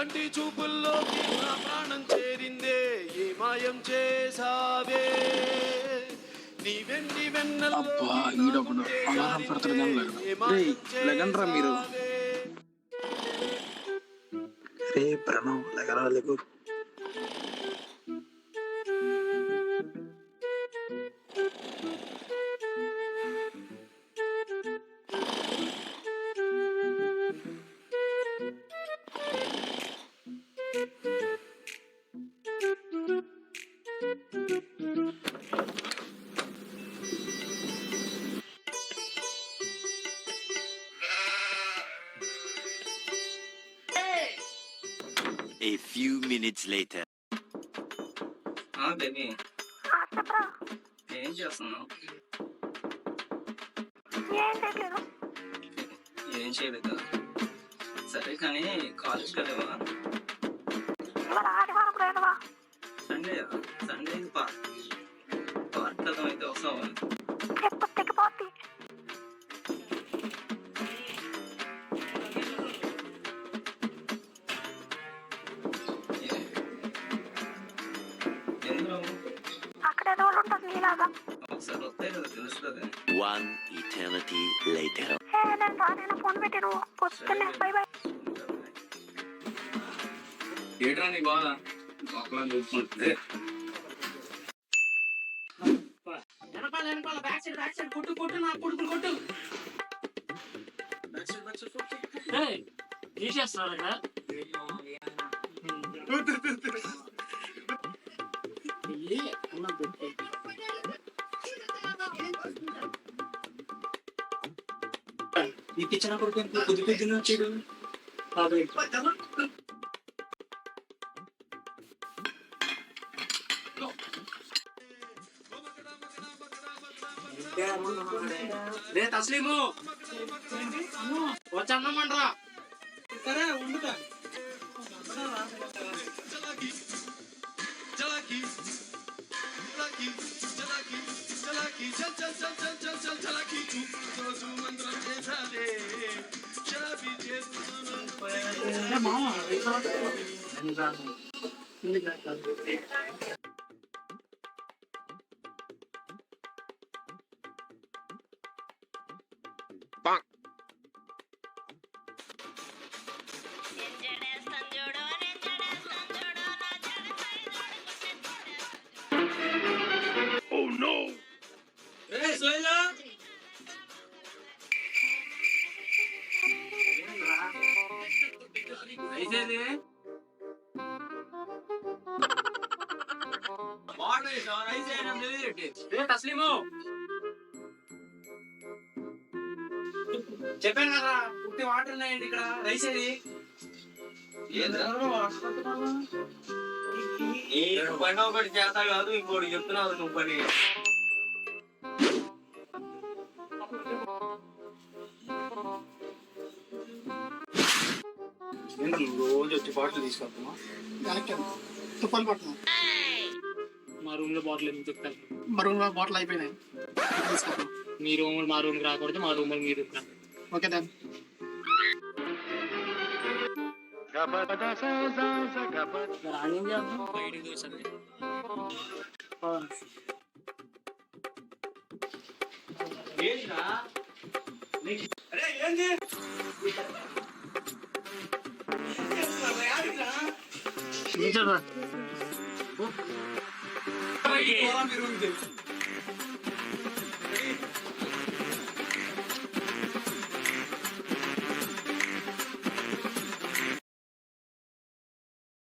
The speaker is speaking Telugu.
కంటి చూపుల్లోకి నా ప్రాణం చేరిందే ఏ మాయం చేసావే నీ వెండి వెన్నెల్లో మీరు రే ప్రణవ్ లగరా లేకు A few minutes later. Baby ఏం చేస్తున్నావు? ఏం చేయలేదు. సరే కానీ కాలేజ్కి వెళ్ళవా? సండే సండే పార్క్ కథం అయితే వస్తావా? ఒకసారి వస్తే కదా తెలుస్తుంది. One eternity later. ఏట్రా నీ బాధ? చూసుకుంటే తీసేస్తారా ఈ కిచెన్ కొడుకు కొద్ది కొద్దిగా వచ్చాడు. రే తస్లీము వచ్చన్నమంటరా? సరే ఉండుతా. Oh no! Hey, Soila! అయితేది తస్లీము చెప్పాను కదా పుట్టి వాటర్ ఉన్నాయండి ఇక్కడ. రైస్ ఏది? పని ఒకటి చేత కాదు, ఇంకోటి చెప్తున్నావు నువ్వు పని. రోజు వచ్చి బాటిల్ తీసుకొస్తున్నా. తుప్పలు పడుతున్నాం. మా రూమ్ లో బాటిల్ ఎందుకు చెప్తాను? మా రూమ్ లో బాటిల్ అయిపోయినాయి. మీ రూమ్ మా రూమ్ రాకూడదు, మా రూమ్ మీరు ఓకే దాన్ని ఏంటి